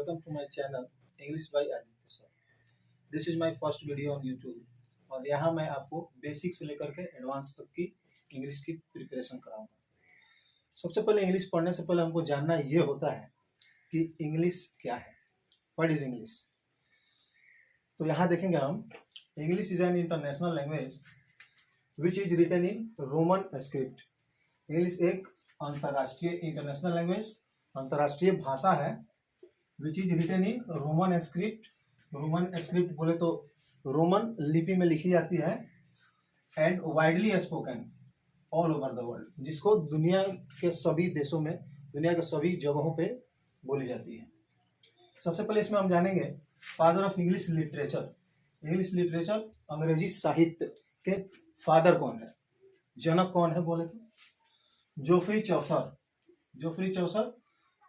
welcome to my channel English by Aditya Sir. This is my first video on YouTube और यहाँ मैं आपको basic से लेकर के एडवांस तक की इंग्लिश की प्रिपरेशन कराऊंगा। सबसे पहले इंग्लिश पढ़ने से पहले हमको जानना ये होता है कि इंग्लिश क्या है, व्हाट इज इंग्लिश। तो यहाँ देखेंगे हम, English is an international language which is written in Roman script. English एक अंतर्राष्ट्रीय इंटरनेशनल लैंग्वेज, अंतर्राष्ट्रीय भाषा है, which is written in Roman script. Roman script बोले तो रोमन लिपि में लिखी जाती है, and widely spoken all over the world, जिसको दुनिया के सभी देशों में, दुनिया के सभी जगहों पे बोली जाती है। सबसे पहले इसमें हम जानेंगे father of English literature. English literature, अंग्रेजी साहित्य के फादर कौन है, जनक कौन है बोले तो जोफ्री चौसर। जोफ्री चौसर,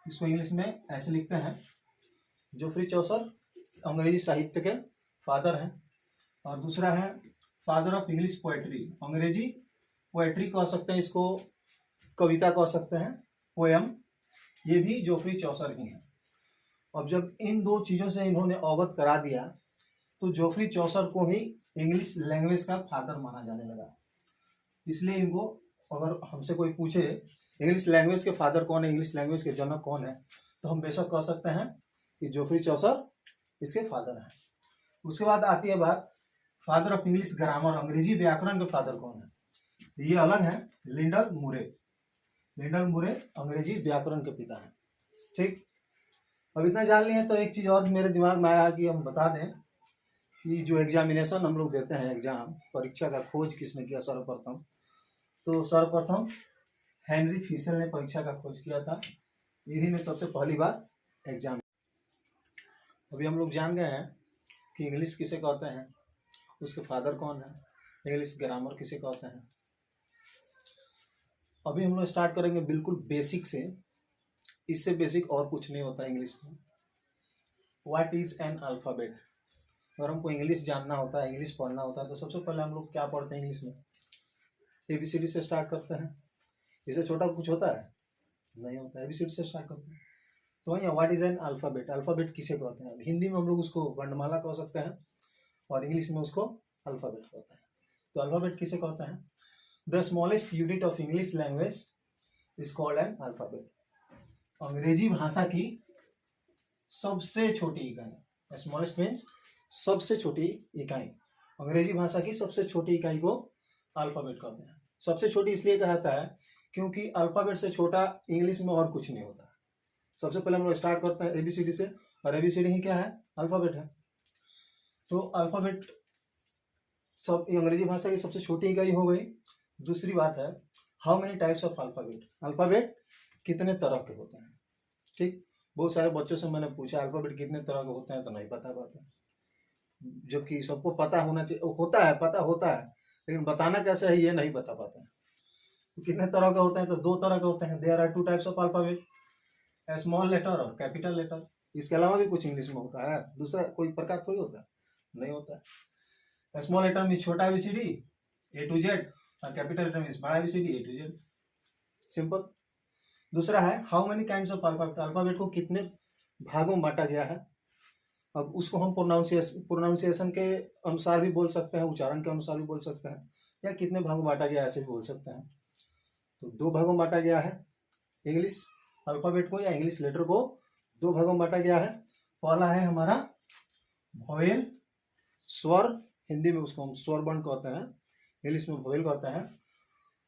इसको इंग्लिश में ऐसे लिखते हैं, जोफ्री चौसर अंग्रेजी साहित्य के फादर हैं। और दूसरा है फादर ऑफ इंग्लिश पोएट्री। अंग्रेजी पोएट्री कह सकते हैं, इसको कविता कह सकते हैं, पोएम, ये भी जोफ्री चौसर ही हैं। अब जब इन दो चीज़ों से इन्होंने अवगत करा दिया तो जोफ्री चौसर को ही इंग्लिश लैंग्वेज का फादर माना जाने लगा। इसलिए इनको, अगर हमसे कोई पूछे इंग्लिश लैंग्वेज के फादर कौन है, इंग्लिश लैंग्वेज के जनक कौन है, तो हम बेशक कह सकते हैं कि जोफ्री चौसर इसके फादर हैं। उसके बाद आती है बात फादर ऑफ इंग्लिश ग्रामर, अंग्रेजी व्याकरण के फादर कौन है। ये अलग है, लिंडल मुरे। लिंडल मुरे अंग्रेजी व्याकरण के पिता हैं। ठीक, अब इतना जान लिया तो एक चीज़ और मेरे दिमाग में आया कि हम बता दें कि जो एग्जामिनेशन हम लोग देते हैं, एग्जाम परीक्षा का खोज किसने किया सर्वप्रथम, तो सर्वप्रथम हेनरी फिशर ने परीक्षा का खोज किया था। इन्हीं ने सबसे पहली बार एग्जाम। अभी हम लोग जान गए हैं कि इंग्लिश किसे कहते हैं, उसके फादर कौन है, इंग्लिश ग्रामर किसे कहते हैं। अभी हम लोग स्टार्ट करेंगे बिल्कुल बेसिक से। इससे बेसिक और कुछ नहीं होता इंग्लिश में। What is an alphabet. अगर हमको इंग्लिश जानना होता है, इंग्लिश पढ़ना होता है, तो सबसे पहले हम लोग क्या पढ़ते हैं इंग्लिश में, ABCD से स्टार्ट करते हैं। इससे छोटा कुछ होता है नहीं होता, ABCD से स्टार्ट करते हैं। तो वही what is an alphabet. Alphabet किसे कहते हैं, हिंदी में हम लोग उसको वर्णमाला कह सकते हैं और इंग्लिश में उसको अल्फ़ाबेट कहते हैं। तो अल्फ़ाबेट किसे कहते हैं, the smallest unit of English language is called an alphabet. अंग्रेजी भाषा की सबसे छोटी इकाई, स्मॉलेस्ट मीन्स सबसे छोटी इकाई, अंग्रेजी भाषा की सबसे छोटी इकाई को अल्फ़ाबेट कहते हैं। सबसे छोटी इसलिए कहा जाता है क्योंकि अल्फ़ाबेट से छोटा इंग्लिश में और कुछ नहीं होता। सबसे पहले हम लोग स्टार्ट करते हैं ABCD से, और ABCD ही क्या है, अल्फ़ाबेट है। तो अल्फ़ाबेट सब अंग्रेजी भाषा की सबसे छोटी इकाई हो गई। दूसरी बात है, how many types of alphabet. Alphabet कितने तरह के होते हैं। ठीक, बहुत सारे बच्चों से मैंने पूछा अल्फ़ाबेट कितने तरह के होते हैं, तो नहीं पता पाते, जबकि सबको पता होना चाहिए, होता है, पता होता है, लेकिन बताना कैसे है ये नहीं बता पाते हैं। तो कितने तरह के होते हैं, तो दो तरह के होते हैं। There are 2 types of alphabet, small letter और कैपिटल लेटर। इसके अलावा भी कुछ इंग्लिश में होता है, दूसरा कोई प्रकार थोड़ी होता है, नहीं होता है। स्मॉल लेटर में छोटा ABCD A to Z, और कैपिटल लेटर में बड़ा ABCD A to Z। Simple. दूसरा है how many kinds of alphabet. Alphabet को कितने भागों में बांटा गया है। अब उसको हम प्रोनाउंसिएशन के अनुसार भी बोल सकते हैं, उच्चारण के अनुसार भी बोल सकते हैं, या कितने भागों में बांटा गया ऐसे भी बोल सकते हैं। तो 2 भागों में बांटा गया है इंग्लिश अल्फ़ाबेट को, या इंग्लिश लेटर को 2 भागों में बांटा गया है। पहला है हमारा वोवेल, स्वर, हिंदी में उसको हम स्वर वर्ण कहते हैं, इंग्लिश में वोवेल कहते हैं।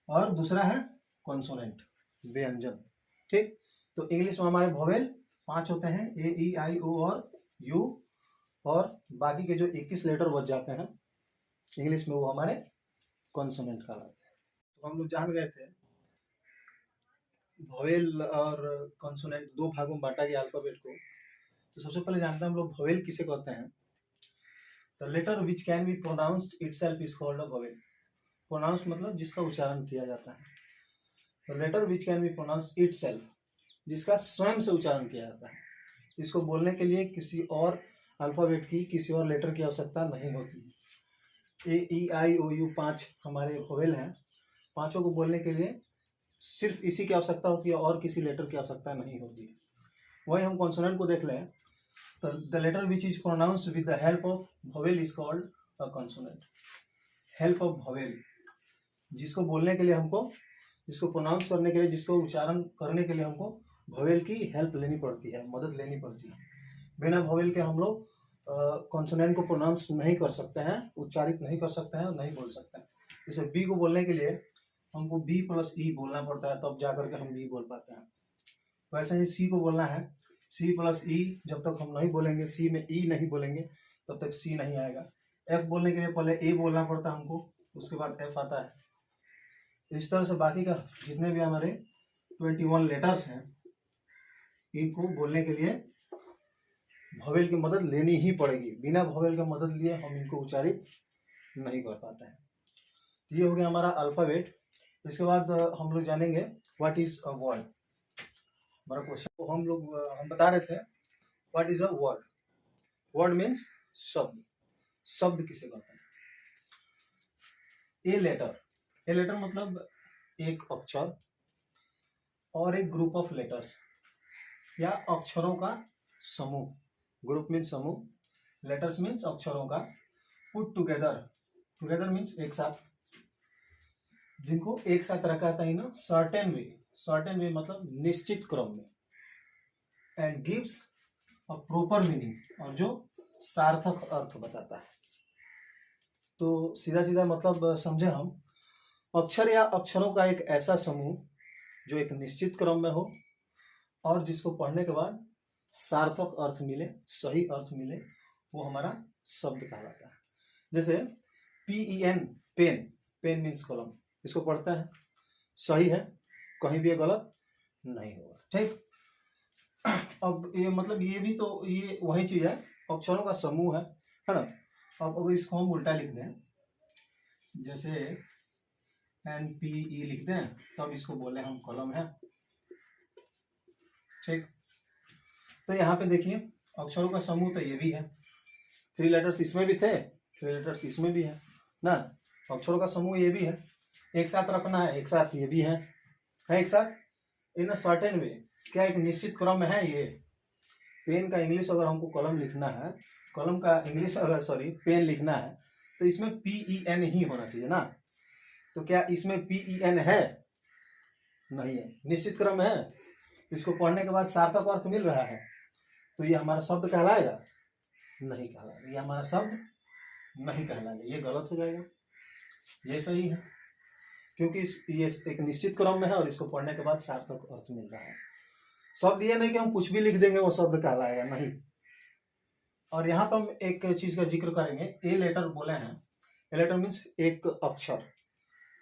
और दूसरा है कॉन्सोनेंट, व्यंजन। ठीक, तो इंग्लिश में हमारे वोवेल 5 होते हैं, A E I O और U, और बाकी के जो 21 लेटर बच जाते हैं इंग्लिश में, वो हमारे कॉन्सोनेंट कहलाते हैं। तो हम लोग जान गए थे वोवेल और कॉन्सोनेंट 2 भागों में बांटा गया अल्फ़ाबेट को। तो सबसे पहले जानते हैं हम लोग वोवेल किसे कहते हैं। The letter which can be pronounced itself is called a vowel. Pronounce मतलब जिसका उच्चारण किया जाता है। The letter which can be pronounced itself, जिसका स्वयं से उच्चारण किया जाता है। इसको बोलने के लिए किसी और अल्फ़ाबेट की, किसी और लेटर की आवश्यकता नहीं होती है। A E I O U 5 हमारे वोवेल हैं, पांचों को बोलने के लिए सिर्फ इसी की आवश्यकता होती है और किसी लेटर की आवश्यकता नहीं होती है। वही हम कॉन्सोनेंट को देख लें the letter which is pronounced with the help of vowel is called a consonant. help of vowel, जिसको बोलने के लिए हमको, जिसको प्रोनाउंस करने के लिए, जिसको उच्चारण करने के लिए हमको वोवेल की हेल्प लेनी पड़ती है, मदद लेनी पड़ती है। बिना वोवेल के हम लोग कॉन्सोनेंट को प्रोनाउंस नहीं कर सकते हैं, उच्चारित नहीं कर सकते हैं और नहीं बोल सकते हैं। जैसे बी को बोलने के लिए हमको बी प्लस ई बोलना पड़ता है, तब जाकर के हम बी बोल पाते हैं। वैसे ही सी को बोलना है, सी प्लस ई, जब तक हम नहीं बोलेंगे, सी में ई नहीं बोलेंगे, तब तक सी नहीं आएगा। एफ बोलने के लिए पहले ए बोलना पड़ता है हमको, उसके बाद एफ आता है। इस तरह से बाकी का जितने भी हमारे 21 लेटर्स हैं, इनको बोलने के लिए वोवेल की मदद लेनी ही पड़ेगी। बिना वोवेल की मदद लिए हम इनको उच्चारित नहीं कर पाते हैं। ये हो गया हमारा अल्फाबेट। इसके बाद हम लोग जानेंगे व्हाट इज अ वर्ड। हमारा क्वेश्चन को हम बता रहे थे what is a word. Word means शब्द। शब्द किसे कहते हैं? ए लेटर मतलब एक अक्षर और एक ग्रुप ऑफ लेटर्स या अक्षरों का समूह। ग्रुप मीन्स समूह, लेटर्स मीन्स अक्षरों का, पुट टुगेदर मीन्स एक साथ, जिनको एक साथ रखा था इन सर्टेन वे मतलब निश्चित क्रम में, and gives a proper meaning, और जो सार्थक अर्थ बताता है। तो सीधा सीधा मतलब समझे हम, अक्षर या अक्षरों का एक ऐसा समूह जो एक निश्चित क्रम में हो और जिसको पढ़ने के बाद सार्थक अर्थ मिले, सही अर्थ मिले, वो हमारा शब्द कहलाता है। जैसे PEN पेन मीन्स कलम, इसको पढ़ता है, सही है, कहीं भी गलत नहीं होगा। ठीक, अब ये मतलब ये भी तो ये वही चीज है, अक्षरों का समूह है ना। अब अगर इसको हम उल्टा लिख दें, जैसे NPE लिख दें, तब इसको बोले हम कलम है। ठीक, तो यहाँ पे देखिए अक्षरों का समूह तो ये भी है, 3 लेटर्स इसमें भी थे, 3 लेटर्स इसमें भी है ना। अक्षरों का समूह ये भी है, एक साथ रखना है, एक साथ ये भी है एक साथ इन अ सर्टेन वे। क्या एक निश्चित क्रम में है ये। पेन का इंग्लिश अगर हमको कलम लिखना है, कलम का इंग्लिश अगर पेन लिखना है, तो इसमें PEN ही होना चाहिए ना। तो क्या इसमें PEN है? नहीं है। निश्चित क्रम है, इसको पढ़ने के बाद सार्थक अर्थ मिल रहा है, तो ये हमारा शब्द कहलाएगा? नहीं कहलाएगा। ये हमारा शब्द नहीं कहलाएगा, ये गलत हो जाएगा। ये सही है, क्योंकि ये एक निश्चित क्रम में है और इसको पढ़ने के बाद सार्थक अर्थ मिल रहा है। शब्द ये नहीं कि हम कुछ भी लिख देंगे वो शब्द कहलाएगा, नहीं। और यहाँ पर हम एक चीज का जिक्र करेंगे, ए लेटर बोले हैं। ए लेटर मीन्स एक अक्षर।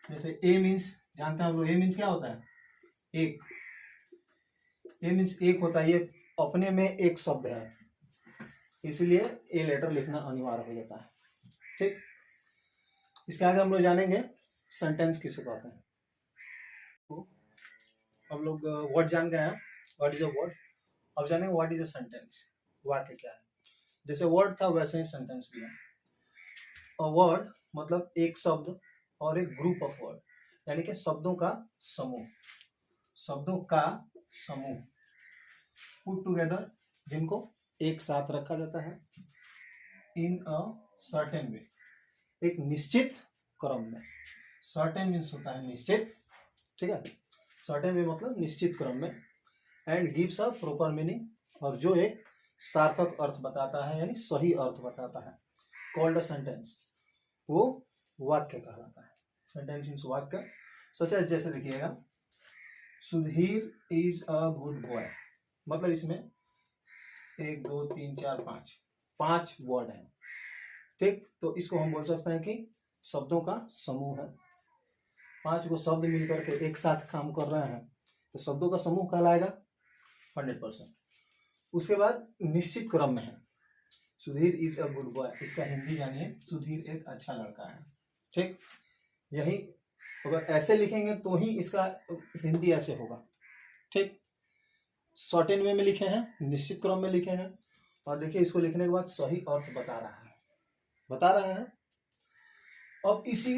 जैसे ए मीन्स जानते हैं हम लोग, ए मीन्स क्या होता है? एक। ए मीन्स एक होता है, ये अपने में एक शब्द है, इसलिए ए लेटर लिखना अनिवार्य हो जाता है। ठीक, इसके आगे हम लोग जानेंगे सेंटेंस किसे कहते हैं। तो हम लोग वर्ड जान गए हैं, व्हाट इज अ वर्ड। अब जानेंगे व्हाट इज अ सेंटेंस, वाक्य क्या है। जैसे वर्ड था वैसे ही सेंटेंस भी है। अ वर्ड मतलब एक शब्द और एक ग्रुप ऑफ वर्ड, यानी कि शब्दों का समूह। शब्दों का समूह, पुट टुगेदर, जिनको एक साथ रखा जाता है, इन अ सर्टेन वे, एक निश्चित क्रम में। सर्टेन मीन्स होता है निश्चित, ठीक है। सर्टेन वे मतलब निश्चित क्रम में, and gives a proper meaning, और जो एक सार्थक अर्थ बताता है, यानी सही अर्थ बताता है, कॉल्ड अ सेंटेंस, वो वाक्य कहलाता है। सेंटेंस मीन्स वाक्य। सच है, जैसे देखिएगा, Sudhir is a good boy, मतलब इसमें 1 2 3 4 5 वर्ड है। ठीक, तो इसको हम बोल सकते हैं कि शब्दों का समूह है। 5 को शब्द मिलकर के एक साथ काम कर रहे हैं, तो शब्दों का समूह कहलाएगा 100%। उसके बाद निश्चित क्रम में है, Sudhir is a good boy, इसका हिंदी जानिए, सुधीर एक अच्छा लड़का है। ठीक, यही अगर ऐसे लिखेंगे तो ही इसका हिंदी ऐसे होगा। ठीक, शॉर्टेन वे में लिखे हैं, निश्चित क्रम में लिखे हैं, और देखिए इसको लिखने के बाद सही अर्थ बता रहा है। अब इसी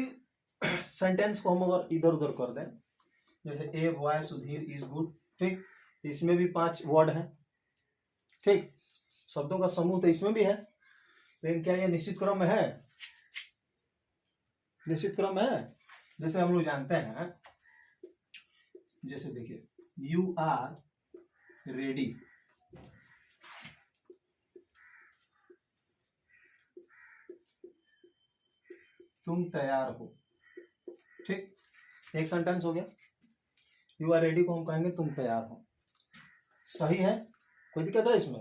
सेंटेंस को हम अगर इधर उधर कर दें, जैसे a boy Sudhir is good, ठीक, इसमें भी 5 वर्ड हैं। ठीक, शब्दों का समूह तो इसमें भी है, लेकिन क्या ये निश्चित क्रम में है? निश्चित क्रम में है। जैसे हम लोग जानते हैं, जैसे देखिए, यू आर रेडी, तुम तैयार हो, ठीक, एक सेंटेंस हो गया। यू आर रेडी को हम कहेंगे तुम तैयार हो, सही है, कोई दिक्कत है इसमें?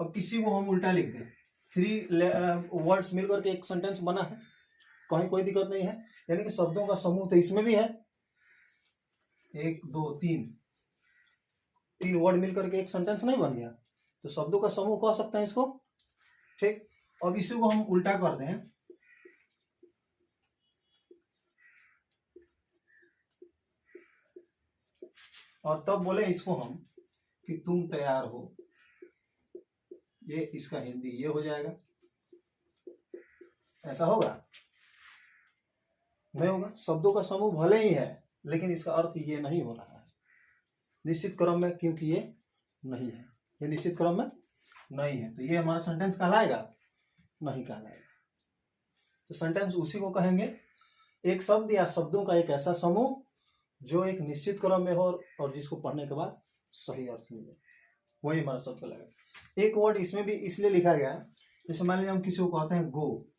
अब किसी को हम उल्टा लिख दें, 3 वर्ड्स मिलकर के एक सेंटेंस बना है, कहीं कोई दिक्कत नहीं है। यानी कि शब्दों का समूह तो इसमें भी है, 1 2 3 वर्ड मिलकर के एक सेंटेंस नहीं बन गया, तो शब्दों का समूह कह सकते हैं इसको, ठीक। अब इसी को हम उल्टा कर दें, और तब बोले इसको हम कि तुम तैयार हो, ये इसका हिंदी ये हो जाएगा। ऐसा होगा? नहीं होगा। शब्दों का समूह भले ही है, लेकिन इसका अर्थ ये नहीं हो रहा है निश्चित क्रम में, क्योंकि ये नहीं है, ये निश्चित क्रम में नहीं है, तो ये हमारा सेंटेंस कहलाएगा? नहीं कहलाएगा। तो सेंटेंस उसी को कहेंगे, एक शब्द या शब्दों का एक ऐसा समूह जो एक निश्चित क्रम में हो और जिसको पढ़ने के बाद सही अर्थ मिले, वही हमारा शब्द कहलाएगा। एक वर्ड इसमें भी इसलिए लिखा गया है, जैसे मान लीजिए हम किसी को कहते हैं गो,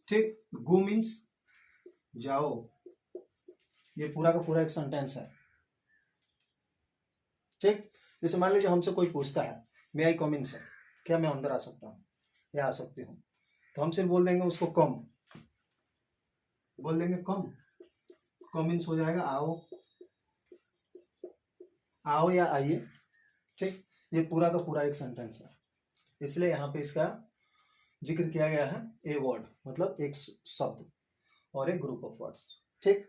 ठीक, गो मीन्स जाओ, ये पूरा का पूरा एक सेंटेंस है, ठीक। जैसे मान लीजिए हमसे कोई पूछता है मे आई कम इन सर, क्या मैं अंदर आ सकता हूँ या आ सकती हूँ, तो हम सिर्फ बोल देंगे उसको कम, बोल देंगे कम, कम मीन्स हो जाएगा आओ, आओ या आइए, ठीक। ये पूरा का पूरा एक सेंटेंस है, इसलिए यहाँ पे इसका जिक्र किया गया है ए वर्ड, मतलब एक शब्द और एक ग्रुप ऑफ वर्ड्स, ठीक।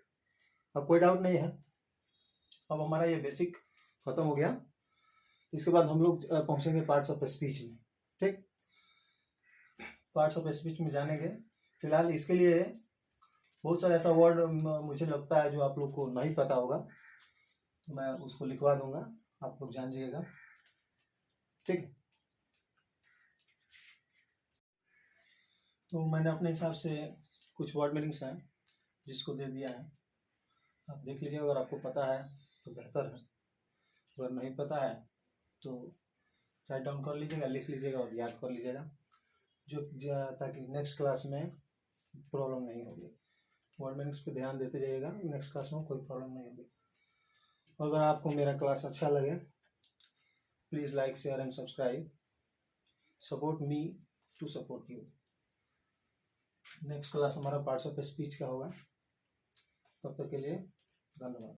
अब कोई डाउट नहीं है। अब हमारा ये बेसिक खत्म हो गया, इसके बाद हम लोग पहुंचेंगे पार्ट्स ऑफ स्पीच में, ठीक। पार्ट्स ऑफ स्पीच में जानेंगे। फिलहाल इसके लिए बहुत सारा ऐसा वर्ड मुझे लगता है जो आप लोग को नहीं पता होगा, तो मैं उसको लिखवा दूंगा, आप लोग जान जाइएगा, ठीक। तो मैंने अपने हिसाब से कुछ वर्ड मीनिंग्स हैं जिसको दे दिया है, आप देख लीजिए, अगर आपको पता है तो बेहतर है, अगर नहीं पता है तो राइट डाउन कर लीजिएगा, लिख लीजिएगा और याद कर लीजिएगा, जो ताकि नेक्स्ट क्लास में प्रॉब्लम नहीं होगी। वर्ड मीनिंग्स पे ध्यान देते जाइएगा, नेक्स्ट क्लास में कोई प्रॉब्लम नहीं होगी। अगर आपको मेरा क्लास अच्छा लगे, please like share and subscribe, support me to support you. Next class हमारा पार्ट्स ऑफ स्पीच का होगा, तब तक के लिए धन्यवाद।